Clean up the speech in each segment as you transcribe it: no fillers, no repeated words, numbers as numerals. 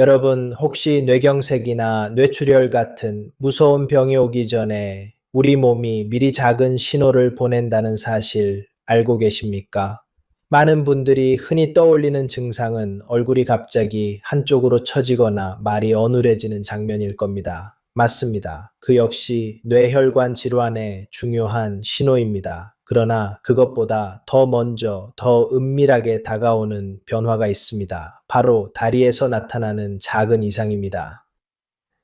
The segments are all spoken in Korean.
여러분, 혹시 뇌경색이나 뇌출혈 같은 무서운 병이 오기 전에 우리 몸이 미리 작은 신호를 보낸다는 사실 알고 계십니까? 많은 분들이 흔히 떠올리는 증상은 얼굴이 갑자기 한쪽으로 처지거나 말이 어눌해지는 장면일 겁니다. 맞습니다. 그 역시 뇌혈관 질환의 중요한 신호입니다. 그러나 그것보다 더 먼저, 더 은밀하게 다가오는 변화가 있습니다. 바로 다리에서 나타나는 작은 이상입니다.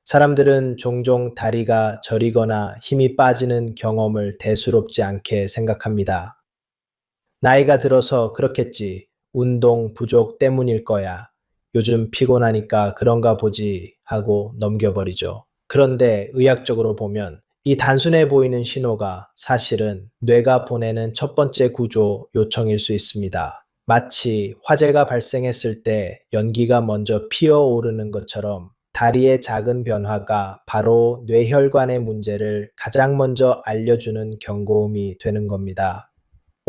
사람들은 종종 다리가 저리거나 힘이 빠지는 경험을 대수롭지 않게 생각합니다. 나이가 들어서 그렇겠지. 운동 부족 때문일 거야. 요즘 피곤하니까 그런가 보지 하고 넘겨버리죠. 그런데 의학적으로 보면 이 단순해 보이는 신호가 사실은 뇌가 보내는 첫 번째 구조 요청일 수 있습니다. 마치 화재가 발생했을 때 연기가 먼저 피어오르는 것처럼 다리의 작은 변화가 바로 뇌혈관의 문제를 가장 먼저 알려주는 경고음이 되는 겁니다.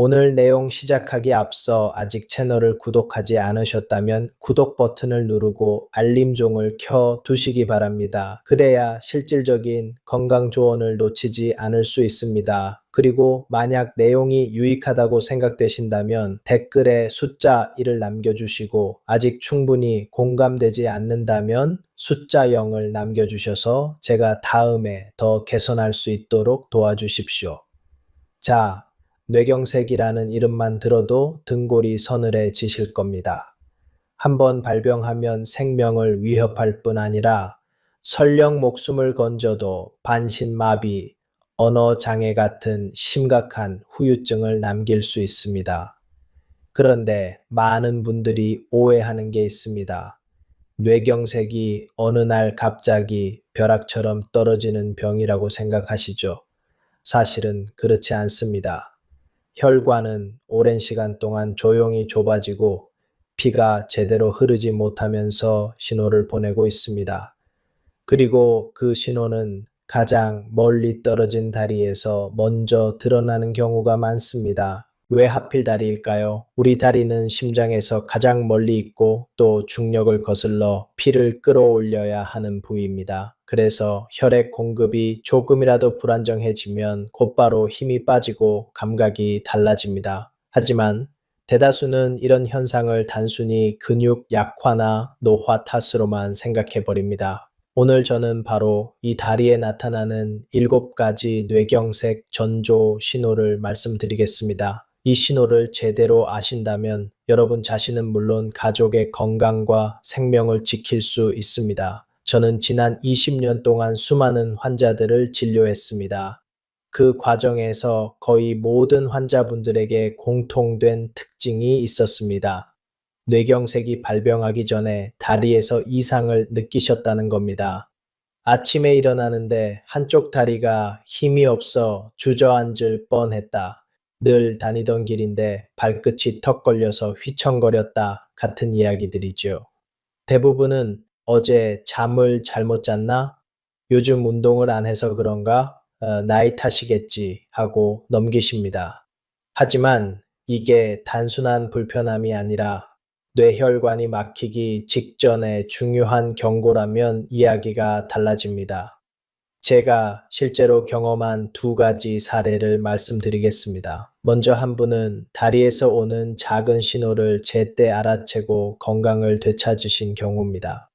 오늘 내용 시작하기 앞서 아직 채널을 구독하지 않으셨다면 구독 버튼을 누르고 알림종을 켜 두시기 바랍니다. 그래야 실질적인 건강 조언을 놓치지 않을 수 있습니다. 그리고 만약 내용이 유익하다고 생각되신다면 댓글에 숫자 1을 남겨주시고 아직 충분히 공감되지 않는다면 숫자 0을 남겨주셔서 제가 다음에 더 개선할 수 있도록 도와주십시오. 자, 뇌경색이라는 이름만 들어도 등골이 서늘해지실 겁니다. 한번 발병하면 생명을 위협할 뿐 아니라 설령 목숨을 건져도 반신마비, 언어장애 같은 심각한 후유증을 남길 수 있습니다. 그런데 많은 분들이 오해하는 게 있습니다. 뇌경색이 어느 날 갑자기 벼락처럼 떨어지는 병이라고 생각하시죠? 사실은 그렇지 않습니다. 혈관은 오랜 시간 동안 조용히 좁아지고 피가 제대로 흐르지 못하면서 신호를 보내고 있습니다. 그리고 그 신호는 가장 멀리 떨어진 다리에서 먼저 드러나는 경우가 많습니다. 왜 하필 다리일까요? 우리 다리는 심장에서 가장 멀리 있고 또 중력을 거슬러 피를 끌어올려야 하는 부위입니다. 그래서 혈액 공급이 조금이라도 불안정해지면 곧바로 힘이 빠지고 감각이 달라집니다. 하지만 대다수는 이런 현상을 단순히 근육 약화나 노화 탓으로만 생각해 버립니다. 오늘 저는 바로 이 다리에 나타나는 7가지 뇌경색 전조 신호를 말씀드리겠습니다. 이 신호를 제대로 아신다면 여러분 자신은 물론 가족의 건강과 생명을 지킬 수 있습니다. 저는 지난 20년 동안 수많은 환자들을 진료했습니다. 그 과정에서 거의 모든 환자분들에게 공통된 특징이 있었습니다. 뇌경색이 발병하기 전에 다리에서 이상을 느끼셨다는 겁니다. 아침에 일어나는데 한쪽 다리가 힘이 없어 주저앉을 뻔했다. 늘 다니던 길인데 발끝이 턱 걸려서 휘청거렸다 같은 이야기들이죠. 대부분은 어제 잠을 잘못 잤나? 요즘 운동을 안 해서 그런가? 나이 탓이겠지 하고 넘기십니다. 하지만 이게 단순한 불편함이 아니라 뇌혈관이 막히기 직전에 중요한 경고라면 이야기가 달라집니다. 제가 실제로 경험한 2가지 사례를 말씀드리겠습니다. 먼저 한 분은 다리에서 오는 작은 신호를 제때 알아채고 건강을 되찾으신 경우입니다.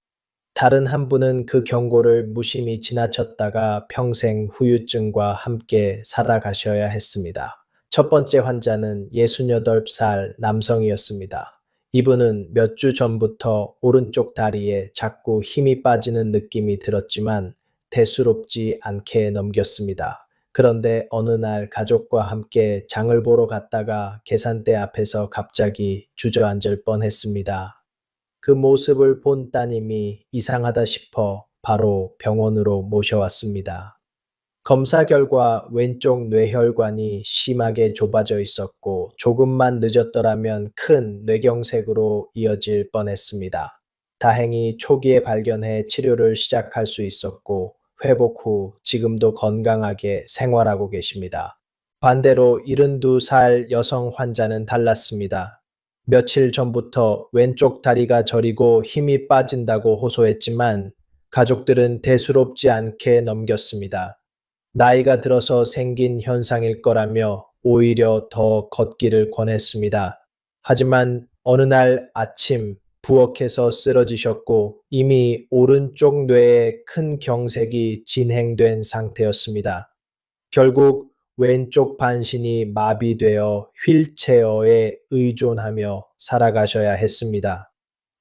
다른 한 분은 그 경고를 무심히 지나쳤다가 평생 후유증과 함께 살아가셔야 했습니다. 첫 번째 환자는 68살 남성이었습니다. 이분은 몇 주 전부터 오른쪽 다리에 자꾸 힘이 빠지는 느낌이 들었지만 대수롭지 않게 넘겼습니다. 그런데 어느 날 가족과 함께 장을 보러 갔다가 계산대 앞에서 갑자기 주저앉을 뻔했습니다. 그 모습을 본 따님이 이상하다 싶어 바로 병원으로 모셔왔습니다. 검사 결과 왼쪽 뇌혈관이 심하게 좁아져 있었고 조금만 늦었더라면 큰 뇌경색으로 이어질 뻔했습니다. 다행히 초기에 발견해 치료를 시작할 수 있었고 회복 후 지금도 건강하게 생활하고 계십니다. 반대로 72살 여성 환자는 달랐습니다. 며칠 전부터 왼쪽 다리가 저리고 힘이 빠진다고 호소했지만 가족들은 대수롭지 않게 넘겼습니다. 나이가 들어서 생긴 현상일 거라며 오히려 더 걷기를 권했습니다. 하지만 어느 날 아침 부엌에서 쓰러지셨고 이미 오른쪽 뇌에 큰 경색이 진행된 상태였습니다. 결국 왼쪽 반신이 마비되어 휠체어에 의존하며 살아가셔야 했습니다.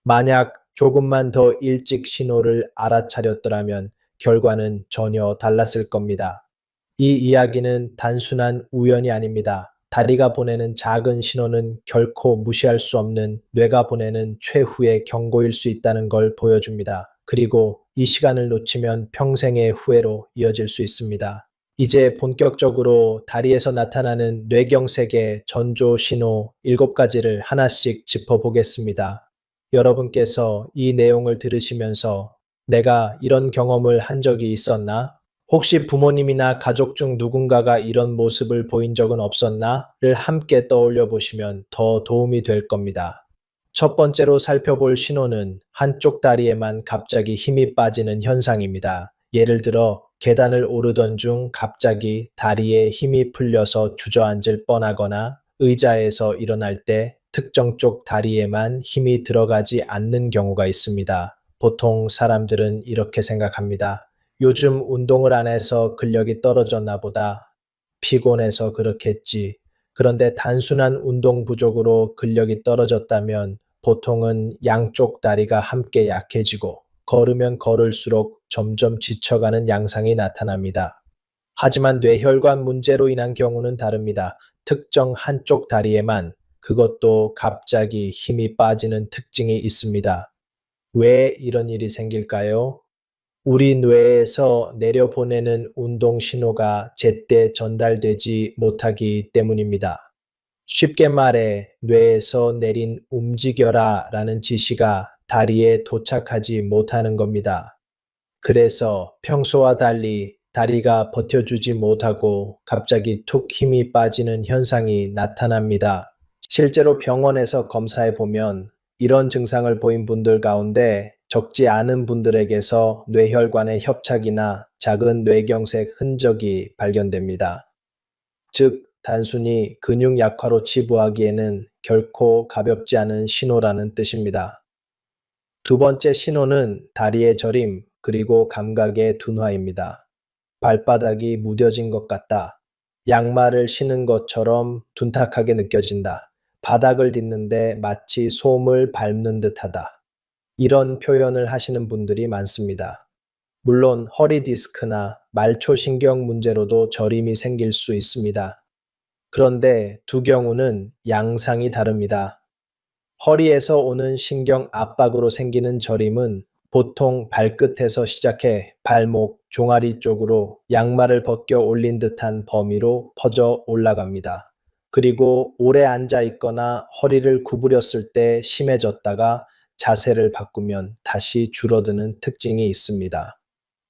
만약 조금만 더 일찍 신호를 알아차렸더라면 결과는 전혀 달랐을 겁니다. 이 이야기는 단순한 우연이 아닙니다. 다리가 보내는 작은 신호는 결코 무시할 수 없는 뇌가 보내는 최후의 경고일 수 있다는 걸 보여줍니다. 그리고 이 시간을 놓치면 평생의 후회로 이어질 수 있습니다. 이제 본격적으로 다리에서 나타나는 뇌경색의 전조 신호 7가지를 하나씩 짚어보겠습니다. 여러분께서 이 내용을 들으시면서 내가 이런 경험을 한 적이 있었나? 혹시 부모님이나 가족 중 누군가가 이런 모습을 보인 적은 없었나?를 함께 떠올려 보시면 더 도움이 될 겁니다. 첫 번째로 살펴볼 신호는 한쪽 다리에만 갑자기 힘이 빠지는 현상입니다. 예를 들어 계단을 오르던 중 갑자기 다리에 힘이 풀려서 주저앉을 뻔하거나 의자에서 일어날 때 특정 쪽 다리에만 힘이 들어가지 않는 경우가 있습니다. 보통 사람들은 이렇게 생각합니다. 요즘 운동을 안 해서 근력이 떨어졌나 보다. 피곤해서 그렇겠지. 그런데 단순한 운동 부족으로 근력이 떨어졌다면 보통은 양쪽 다리가 함께 약해지고 걸으면 걸을수록 점점 지쳐가는 양상이 나타납니다. 하지만 뇌혈관 문제로 인한 경우는 다릅니다. 특정 한쪽 다리에만 그것도 갑자기 힘이 빠지는 특징이 있습니다. 왜 이런 일이 생길까요? 우리 뇌에서 내려보내는 운동 신호가 제때 전달되지 못하기 때문입니다. 쉽게 말해 뇌에서 내린 움직여라 라는 지시가 다리에 도착하지 못하는 겁니다. 그래서 평소와 달리 다리가 버텨주지 못하고 갑자기 툭 힘이 빠지는 현상이 나타납니다. 실제로 병원에서 검사해 보면 이런 증상을 보인 분들 가운데 적지 않은 분들에게서 뇌혈관의 협착이나 작은 뇌경색 흔적이 발견됩니다. 즉, 단순히 근육 약화로 치부하기에는 결코 가볍지 않은 신호라는 뜻입니다. 두 번째 신호는 다리의 저림 그리고 감각의 둔화입니다. 발바닥이 무뎌진 것 같다. 양말을 신은 것처럼 둔탁하게 느껴진다. 바닥을 딛는데 마치 솜을 밟는 듯하다. 이런 표현을 하시는 분들이 많습니다. 물론 허리 디스크나 말초신경 문제로도 저림이 생길 수 있습니다. 그런데 두 경우는 양상이 다릅니다. 허리에서 오는 신경 압박으로 생기는 저림은 보통 발끝에서 시작해 발목, 종아리 쪽으로 양말을 벗겨 올린 듯한 범위로 퍼져 올라갑니다. 그리고 오래 앉아 있거나 허리를 구부렸을 때 심해졌다가 자세를 바꾸면 다시 줄어드는 특징이 있습니다.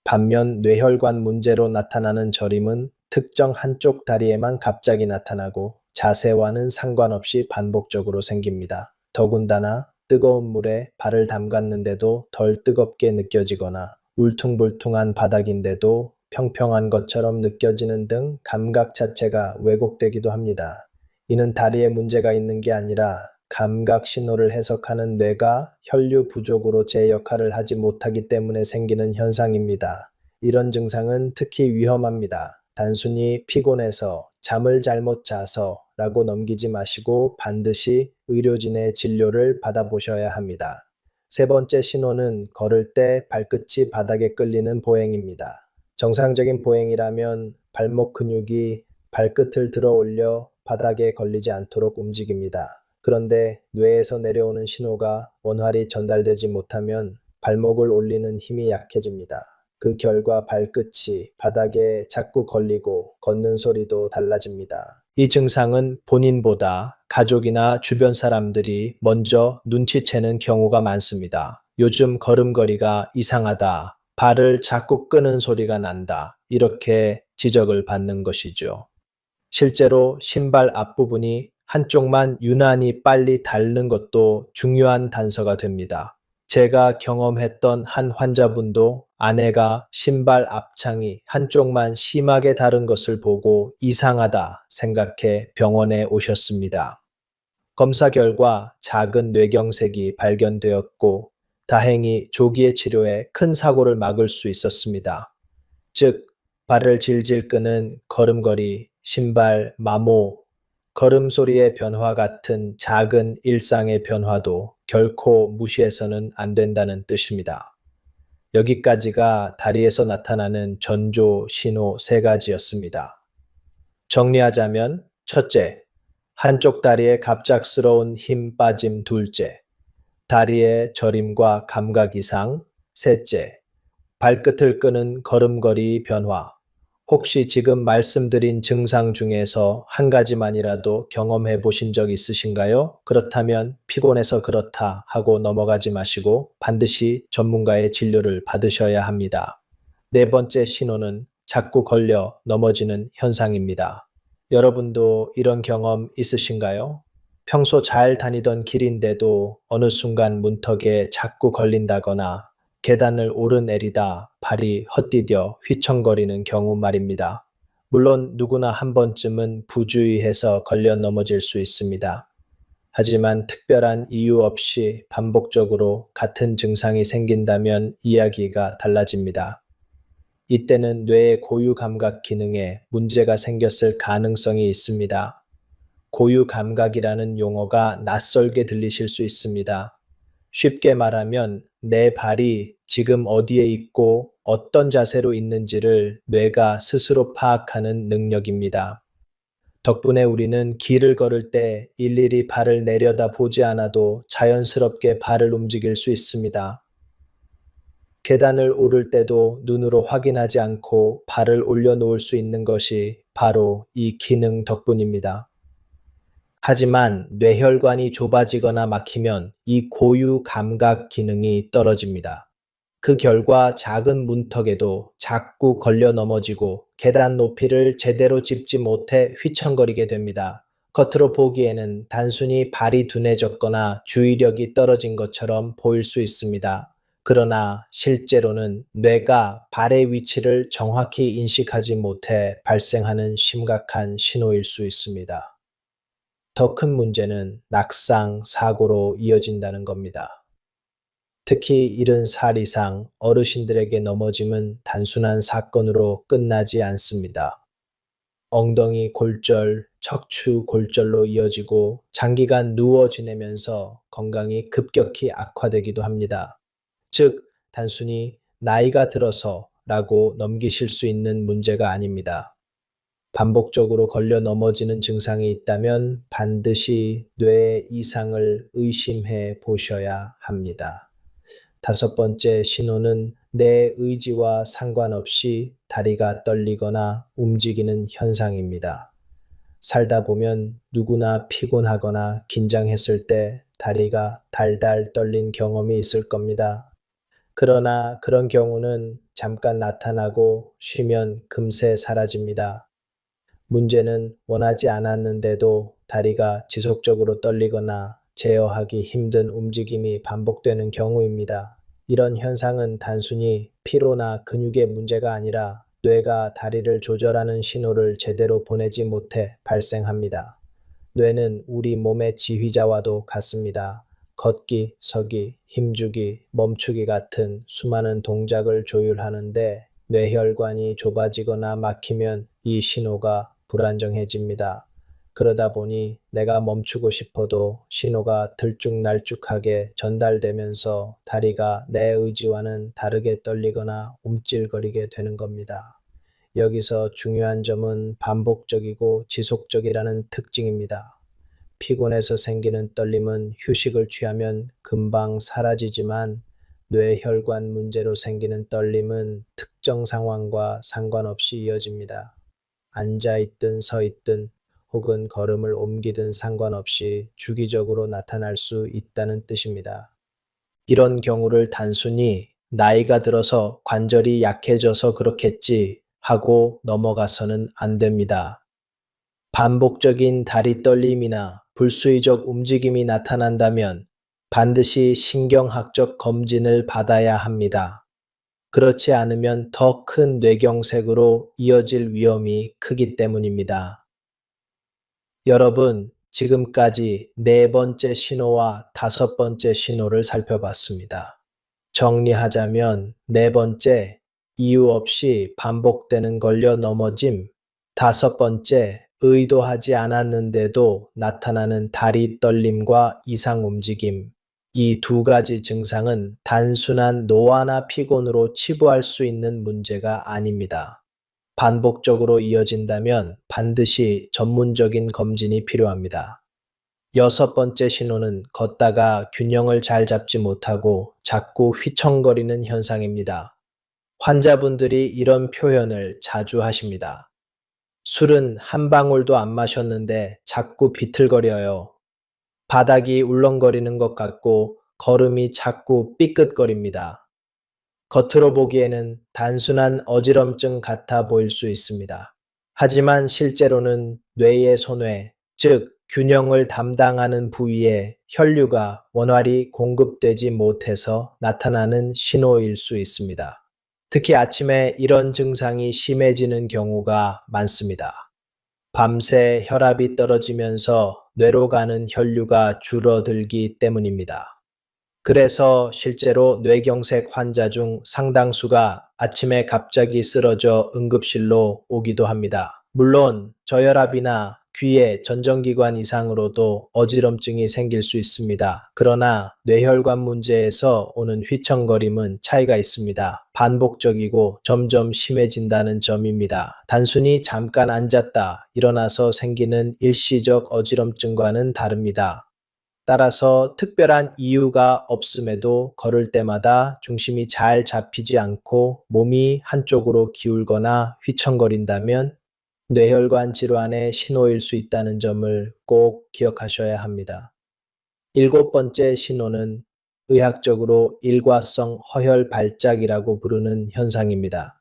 반면 뇌혈관 문제로 나타나는 저림은 특정 한쪽 다리에만 갑자기 나타나고 자세와는 상관없이 반복적으로 생깁니다. 더군다나 뜨거운 물에 발을 담갔는데도 덜 뜨겁게 느껴지거나 울퉁불퉁한 바닥인데도 평평한 것처럼 느껴지는 등 감각 자체가 왜곡되기도 합니다. 이는 다리에 문제가 있는 게 아니라 감각 신호를 해석하는 뇌가 혈류 부족으로 제 역할을 하지 못하기 때문에 생기는 현상입니다. 이런 증상은 특히 위험합니다. 단순히 피곤해서 잠을 잘못 자서 라고 넘기지 마시고 반드시 의료진의 진료를 받아보셔야 합니다. 세 번째 신호는 걸을 때 발끝이 바닥에 끌리는 보행입니다. 정상적인 보행이라면 발목 근육이 발끝을 들어 올려 바닥에 걸리지 않도록 움직입니다. 그런데 뇌에서 내려오는 신호가 원활히 전달되지 못하면 발목을 올리는 힘이 약해집니다. 그 결과 발끝이 바닥에 자꾸 걸리고 걷는 소리도 달라집니다. 이 증상은 본인보다 가족이나 주변 사람들이 먼저 눈치채는 경우가 많습니다. 요즘 걸음걸이가 이상하다. 발을 자꾸 끄는 소리가 난다. 이렇게 지적을 받는 것이죠. 실제로 신발 앞부분이 한쪽만 유난히 빨리 닳는 것도 중요한 단서가 됩니다. 제가 경험했던 한 환자분도 아내가 신발 앞창이 한쪽만 심하게 다른 것을 보고 이상하다 생각해 병원에 오셨습니다. 검사 결과 작은 뇌경색이 발견되었고 다행히 조기에 치료해 큰 사고를 막을 수 있었습니다. 즉, 발을 질질 끄는 걸음걸이, 신발, 마모, 걸음소리의 변화 같은 작은 일상의 변화도 결코 무시해서는 안 된다는 뜻입니다. 여기까지가 다리에서 나타나는 전조 신호 세 가지였습니다. 정리하자면, 첫째, 한쪽 다리에 갑작스러운 힘 빠짐. 둘째, 다리의 저림과 감각 이상. 셋째, 발끝을 끄는 걸음걸이 변화. 혹시 지금 말씀드린 증상 중에서 한 가지만이라도 경험해 보신 적 있으신가요? 그렇다면 피곤해서 그렇다 하고 넘어가지 마시고 반드시 전문가의 진료를 받으셔야 합니다. 네 번째 신호는 자꾸 걸려 넘어지는 현상입니다. 여러분도 이런 경험 있으신가요? 평소 잘 다니던 길인데도 어느 순간 문턱에 자꾸 걸린다거나 계단을 오르내리다 발이 헛디뎌 휘청거리는 경우 말입니다. 물론 누구나 한 번쯤은 부주의해서 걸려 넘어질 수 있습니다. 하지만 특별한 이유 없이 반복적으로 같은 증상이 생긴다면 이야기가 달라집니다. 이때는 뇌의 고유 감각 기능에 문제가 생겼을 가능성이 있습니다. 고유 감각이라는 용어가 낯설게 들리실 수 있습니다. 쉽게 말하면 내 발이 지금 어디에 있고 어떤 자세로 있는지를 뇌가 스스로 파악하는 능력입니다. 덕분에 우리는 길을 걸을 때 일일이 발을 내려다 보지 않아도 자연스럽게 발을 움직일 수 있습니다. 계단을 오를 때도 눈으로 확인하지 않고 발을 올려놓을 수 있는 것이 바로 이 기능 덕분입니다. 하지만 뇌혈관이 좁아지거나 막히면 이 고유 감각 기능이 떨어집니다. 그 결과 작은 문턱에도 자꾸 걸려 넘어지고 계단 높이를 제대로 짚지 못해 휘청거리게 됩니다. 겉으로 보기에는 단순히 발이 둔해졌거나 주의력이 떨어진 것처럼 보일 수 있습니다. 그러나 실제로는 뇌가 발의 위치를 정확히 인식하지 못해 발생하는 심각한 신호일 수 있습니다. 더 큰 문제는 낙상, 사고로 이어진다는 겁니다. 특히 70살 이상 어르신들에게 넘어짐은 단순한 사건으로 끝나지 않습니다. 엉덩이 골절, 척추 골절로 이어지고 장기간 누워 지내면서 건강이 급격히 악화되기도 합니다. 즉, 단순히 나이가 들어서라고 넘기실 수 있는 문제가 아닙니다. 반복적으로 걸려 넘어지는 증상이 있다면 반드시 뇌 이상을 의심해 보셔야 합니다. 다섯 번째 신호는 내 의지와 상관없이 다리가 떨리거나 움직이는 현상입니다. 살다 보면 누구나 피곤하거나 긴장했을 때 다리가 달달 떨린 경험이 있을 겁니다. 그러나 그런 경우는 잠깐 나타나고 쉬면 금세 사라집니다. 문제는 원하지 않았는데도 다리가 지속적으로 떨리거나 제어하기 힘든 움직임이 반복되는 경우입니다. 이런 현상은 단순히 피로나 근육의 문제가 아니라 뇌가 다리를 조절하는 신호를 제대로 보내지 못해 발생합니다. 뇌는 우리 몸의 지휘자와도 같습니다. 걷기, 서기, 힘주기, 멈추기 같은 수많은 동작을 조율하는데 뇌혈관이 좁아지거나 막히면 이 신호가 불안정해집니다. 그러다 보니 내가 멈추고 싶어도 신호가 들쭉날쭉하게 전달되면서 다리가 내 의지와는 다르게 떨리거나 움찔거리게 되는 겁니다. 여기서 중요한 점은 반복적이고 지속적이라는 특징입니다. 피곤해서 생기는 떨림은 휴식을 취하면 금방 사라지지만 뇌혈관 문제로 생기는 떨림은 특정 상황과 상관없이 이어집니다. 앉아있든 서있든 혹은 걸음을 옮기든 상관없이 주기적으로 나타날 수 있다는 뜻입니다. 이런 경우를 단순히 나이가 들어서 관절이 약해져서 그렇겠지 하고 넘어가서는 안 됩니다. 반복적인 다리 떨림이나 불수의적 움직임이 나타난다면 반드시 신경학적 검진을 받아야 합니다. 그렇지 않으면 더 큰 뇌경색으로 이어질 위험이 크기 때문입니다. 여러분, 지금까지 네 번째 신호와 다섯 번째 신호를 살펴봤습니다. 정리하자면 네 번째, 이유 없이 반복되는 걸려 넘어짐. 다섯 번째, 의도하지 않았는데도 나타나는 다리 떨림과 이상 움직임. 이 두 가지 증상은 단순한 노화나 피곤으로 치부할 수 있는 문제가 아닙니다. 반복적으로 이어진다면 반드시 전문적인 검진이 필요합니다. 여섯 번째 신호는 걷다가 균형을 잘 잡지 못하고 자꾸 휘청거리는 현상입니다. 환자분들이 이런 표현을 자주 하십니다. 술은 한 방울도 안 마셨는데 자꾸 비틀거려요. 바닥이 울렁거리는 것 같고 걸음이 자꾸 삐끗거립니다. 겉으로 보기에는 단순한 어지럼증 같아 보일 수 있습니다. 하지만 실제로는 뇌의 손해, 즉 균형을 담당하는 부위에 혈류가 원활히 공급되지 못해서 나타나는 신호일 수 있습니다. 특히 아침에 이런 증상이 심해지는 경우가 많습니다. 밤새 혈압이 떨어지면서 뇌로 가는 혈류가 줄어들기 때문입니다. 그래서 실제로 뇌경색 환자 중 상당수가 아침에 갑자기 쓰러져 응급실로 오기도 합니다. 물론 저혈압이나 귀의 전정기관 이상으로도 어지럼증이 생길 수 있습니다. 그러나 뇌혈관 문제에서 오는 휘청거림은 차이가 있습니다. 반복적이고 점점 심해진다는 점입니다. 단순히 잠깐 앉았다 일어나서 생기는 일시적 어지럼증과는 다릅니다. 따라서 특별한 이유가 없음에도 걸을 때마다 중심이 잘 잡히지 않고 몸이 한쪽으로 기울거나 휘청거린다면 뇌혈관 질환의 신호일 수 있다는 점을 꼭 기억하셔야 합니다. 일곱 번째 신호는 의학적으로 일과성 허혈 발작이라고 부르는 현상입니다.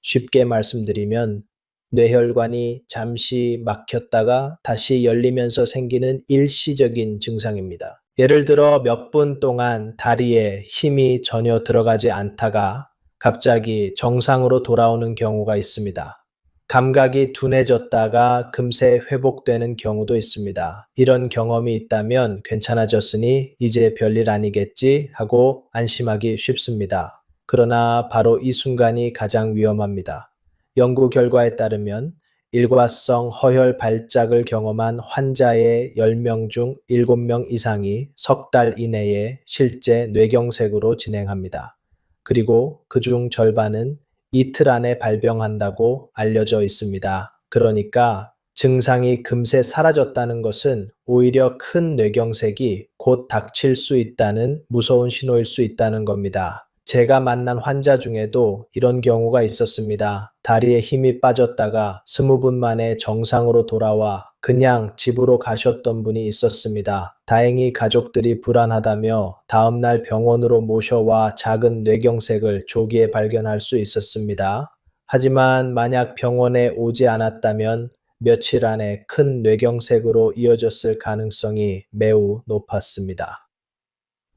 쉽게 말씀드리면 뇌혈관이 잠시 막혔다가 다시 열리면서 생기는 일시적인 증상입니다. 예를 들어 몇 분 동안 다리에 힘이 전혀 들어가지 않다가 갑자기 정상으로 돌아오는 경우가 있습니다. 감각이 둔해졌다가 금세 회복되는 경우도 있습니다. 이런 경험이 있다면 괜찮아졌으니 이제 별일 아니겠지 하고 안심하기 쉽습니다. 그러나 바로 이 순간이 가장 위험합니다. 연구 결과에 따르면 일과성 허혈 발작을 경험한 환자의 10명 중 7명 이상이 석 달 이내에 실제 뇌경색으로 진행합니다. 그리고 그중 절반은 이틀 안에 발병한다고 알려져 있습니다. 그러니까 증상이 금세 사라졌다는 것은 오히려 큰 뇌경색이 곧 닥칠 수 있다는 무서운 신호일 수 있다는 겁니다. 제가 만난 환자 중에도 이런 경우가 있었습니다. 다리에 힘이 빠졌다가 20분 만에 정상으로 돌아와 그냥 집으로 가셨던 분이 있었습니다. 다행히 가족들이 불안하다며 다음날 병원으로 모셔와 작은 뇌경색을 조기에 발견할 수 있었습니다. 하지만 만약 병원에 오지 않았다면 며칠 안에 큰 뇌경색으로 이어졌을 가능성이 매우 높았습니다.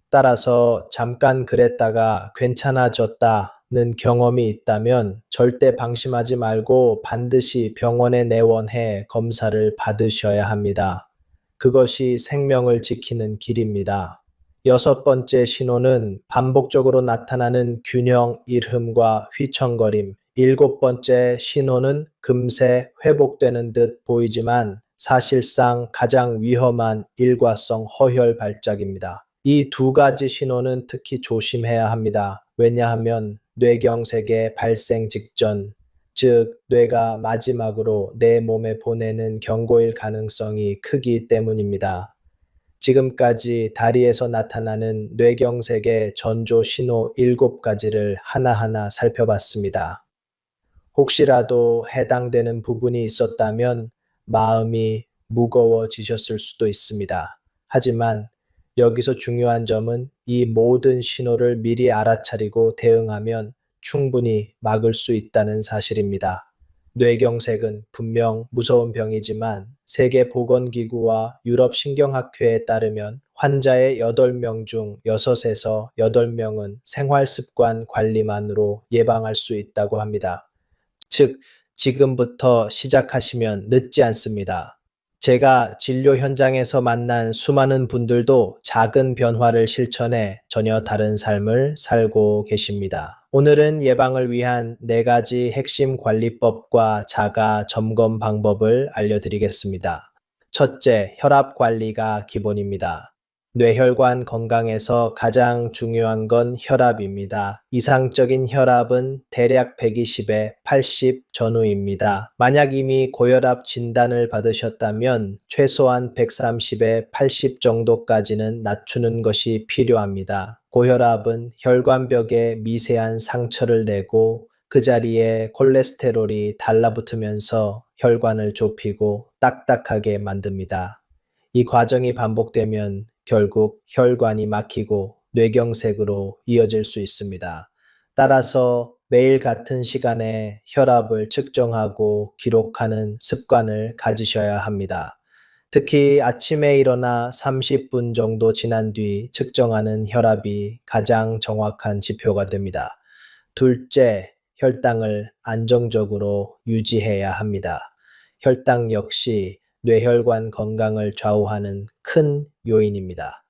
따라서 잠깐 그랬다가 괜찮아졌다는 경험이 있다면 절대 방심하지 말고 반드시 병원에 내원해 검사를 받으셔야 합니다. 그것이 생명을 지키는 길입니다. 여섯 번째 신호는 반복적으로 나타나는 균형 잃음과 휘청거림. 일곱 번째 신호는 금세 회복되는 듯 보이지만 사실상 가장 위험한 일과성 허혈 발작입니다. 이 두 가지 신호는 특히 조심해야 합니다. 왜냐하면 뇌경색의 발생 직전, 즉 뇌가 마지막으로 내 몸에 보내는 경고일 가능성이 크기 때문입니다. 지금까지 다리에서 나타나는 뇌경색의 전조 신호 7가지를 하나하나 살펴봤습니다. 혹시라도 해당되는 부분이 있었다면 마음이 무거워지셨을 수도 있습니다. 하지만 여기서 중요한 점은 이 모든 신호를 미리 알아차리고 대응하면 충분히 막을 수 있다는 사실입니다. 뇌경색은 분명 무서운 병이지만 세계보건기구와 유럽신경학회에 따르면 환자의 8명 중 6에서 8명은 생활습관 관리만으로 예방할 수 있다고 합니다. 즉, 지금부터 시작하시면 늦지 않습니다. 제가 진료 현장에서 만난 수많은 분들도 작은 변화를 실천해 전혀 다른 삶을 살고 계십니다. 오늘은 예방을 위한 4가지 핵심 관리법과 자가 점검 방법을 알려드리겠습니다. 첫째, 혈압 관리가 기본입니다. 뇌혈관 건강에서 가장 중요한 건 혈압입니다. 이상적인 혈압은 대략 120에 80 전후입니다. 만약 이미 고혈압 진단을 받으셨다면 최소한 130에 80 정도까지는 낮추는 것이 필요합니다. 고혈압은 혈관벽에 미세한 상처를 내고 그 자리에 콜레스테롤이 달라붙으면서 혈관을 좁히고 딱딱하게 만듭니다. 이 과정이 반복되면 결국 혈관이 막히고 뇌경색으로 이어질 수 있습니다. 따라서 매일 같은 시간에 혈압을 측정하고 기록하는 습관을 가지셔야 합니다. 특히 아침에 일어나 30분 정도 지난 뒤 측정하는 혈압이 가장 정확한 지표가 됩니다. 둘째, 혈당을 안정적으로 유지해야 합니다. 혈당 역시 뇌혈관 건강을 좌우하는 큰 요인입니다.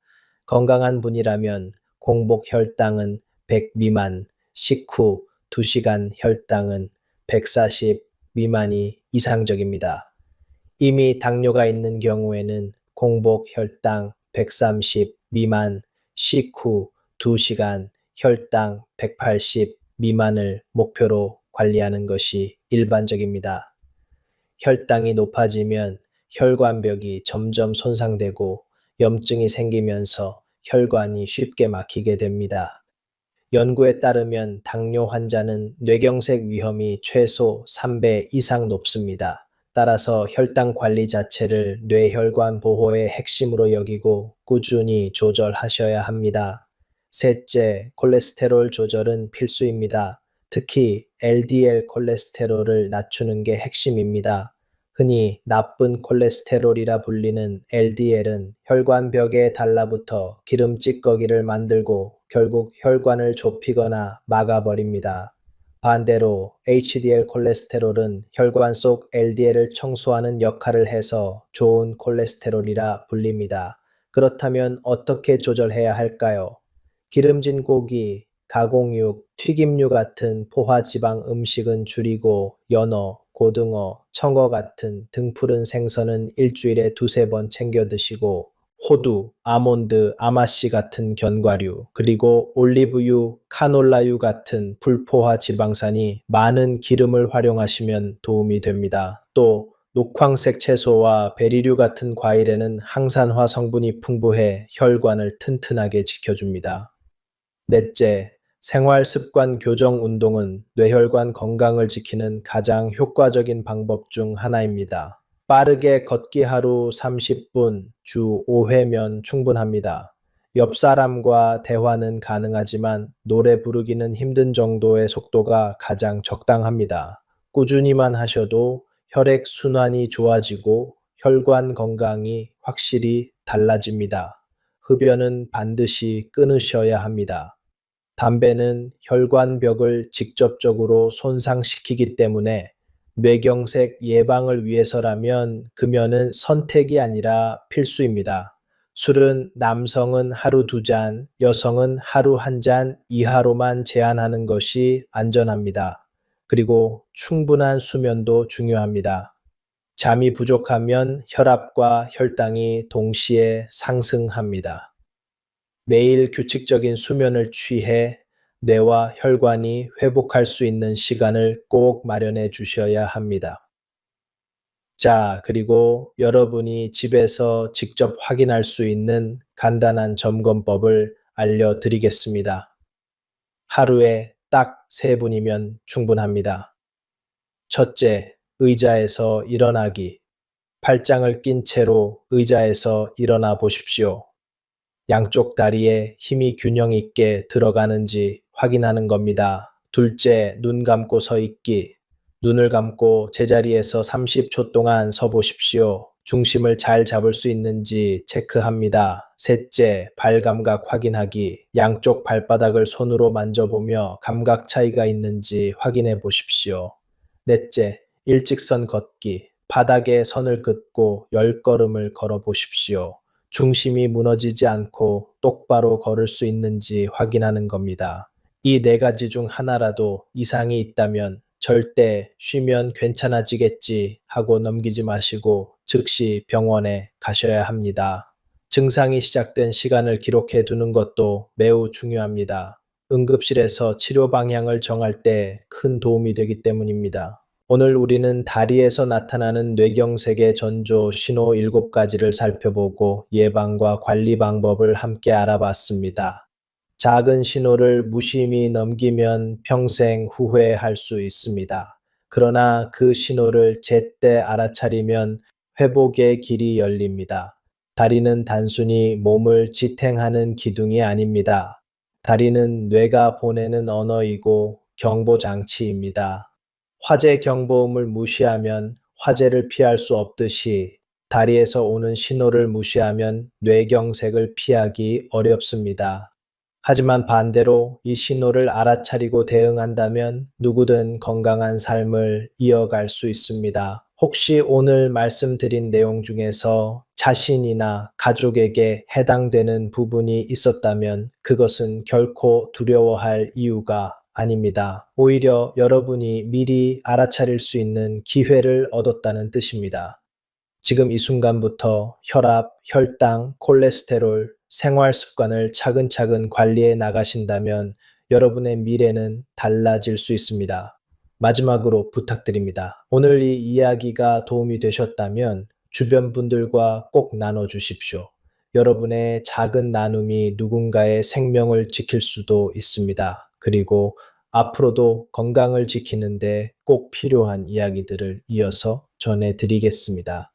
건강한 분이라면 공복 혈당은 100 미만, 식후 2시간 혈당은 140 미만이 이상적입니다. 이미 당뇨가 있는 경우에는 공복 혈당 130 미만, 식후 2시간 혈당 180 미만을 목표로 관리하는 것이 일반적입니다. 혈당이 높아지면 혈관벽이 점점 손상되고 염증이 생기면서 혈관이 쉽게 막히게 됩니다. 연구에 따르면 당뇨 환자는 뇌경색 위험이 최소 3배 이상 높습니다. 따라서 혈당 관리 자체를 뇌혈관 보호의 핵심으로 여기고 꾸준히 조절하셔야 합니다. 셋째, 콜레스테롤 조절은 필수입니다. 특히 LDL 콜레스테롤을 낮추는 게 핵심입니다. 흔히 나쁜 콜레스테롤이라 불리는 LDL은 혈관벽에 달라붙어 기름 찌꺼기를 만들고 결국 혈관을 좁히거나 막아버립니다. 반대로 HDL 콜레스테롤은 혈관 속 LDL을 청소하는 역할을 해서 좋은 콜레스테롤이라 불립니다. 그렇다면 어떻게 조절해야 할까요? 기름진 고기, 가공육, 튀김류 같은 포화지방 음식은 줄이고 연어, 고등어, 청어 같은 등푸른 생선은 일주일에 2~3번 챙겨 드시고 호두, 아몬드, 아마씨 같은 견과류, 그리고 올리브유, 카놀라유 같은 불포화 지방산이 많은 기름을 활용하시면 도움이 됩니다. 또 녹황색 채소와 베리류 같은 과일에는 항산화 성분이 풍부해 혈관을 튼튼하게 지켜줍니다. 넷째, 생활 습관 교정 운동은 뇌혈관 건강을 지키는 가장 효과적인 방법 중 하나입니다. 빠르게 걷기 하루 30분, 주 5회면 충분합니다. 옆 사람과 대화는 가능하지만 노래 부르기는 힘든 정도의 속도가 가장 적당합니다. 꾸준히만 하셔도 혈액 순환이 좋아지고 혈관 건강이 확실히 달라집니다. 흡연은 반드시 끊으셔야 합니다. 담배는 혈관벽을 직접적으로 손상시키기 때문에 뇌경색 예방을 위해서라면 금연은 선택이 아니라 필수입니다. 술은 남성은 하루 2잔, 여성은 하루 1잔 이하로만 제한하는 것이 안전합니다. 그리고 충분한 수면도 중요합니다. 잠이 부족하면 혈압과 혈당이 동시에 상승합니다. 매일 규칙적인 수면을 취해 뇌와 혈관이 회복할 수 있는 시간을 꼭 마련해 주셔야 합니다. 자, 그리고 여러분이 집에서 직접 확인할 수 있는 간단한 점검법을 알려드리겠습니다. 하루에 딱 3분이면 충분합니다. 첫째, 의자에서 일어나기. 팔짱을 낀 채로 의자에서 일어나 보십시오. 양쪽 다리에 힘이 균형 있게 들어가는지 확인하는 겁니다. 둘째, 눈 감고 서 있기. 눈을 감고 제자리에서 30초 동안 서 보십시오. 중심을 잘 잡을 수 있는지 체크합니다. 셋째, 발 감각 확인하기. 양쪽 발바닥을 손으로 만져보며 감각 차이가 있는지 확인해 보십시오. 넷째, 일직선 걷기. 바닥에 선을 긋고 10걸음을 걸어 보십시오. 중심이 무너지지 않고 똑바로 걸을 수 있는지 확인하는 겁니다. 이 네 가지 중 하나라도 이상이 있다면 절대 쉬면 괜찮아지겠지 하고 넘기지 마시고 즉시 병원에 가셔야 합니다. 증상이 시작된 시간을 기록해 두는 것도 매우 중요합니다. 응급실에서 치료 방향을 정할 때 큰 도움이 되기 때문입니다. 오늘 우리는 다리에서 나타나는 뇌경색의 전조 신호 7가지를 살펴보고 예방과 관리 방법을 함께 알아봤습니다. 작은 신호를 무심히 넘기면 평생 후회할 수 있습니다. 그러나 그 신호를 제때 알아차리면 회복의 길이 열립니다. 다리는 단순히 몸을 지탱하는 기둥이 아닙니다. 다리는 뇌가 보내는 언어이고 경보 장치입니다. 화재 경보음을 무시하면 화재를 피할 수 없듯이 다리에서 오는 신호를 무시하면 뇌경색을 피하기 어렵습니다. 하지만 반대로 이 신호를 알아차리고 대응한다면 누구든 건강한 삶을 이어갈 수 있습니다. 혹시 오늘 말씀드린 내용 중에서 자신이나 가족에게 해당되는 부분이 있었다면 그것은 결코 두려워할 이유가 아닙니다. 오히려 여러분이 미리 알아차릴 수 있는 기회를 얻었다는 뜻입니다. 지금 이 순간부터 혈압, 혈당, 콜레스테롤, 생활 습관을 차근차근 관리해 나가신다면 여러분의 미래는 달라질 수 있습니다. 마지막으로 부탁드립니다. 오늘 이 이야기가 도움이 되셨다면 주변 분들과 꼭 나눠주십시오. 여러분의 작은 나눔이 누군가의 생명을 지킬 수도 있습니다. 그리고 앞으로도 건강을 지키는데 꼭 필요한 이야기들을 이어서 전해드리겠습니다.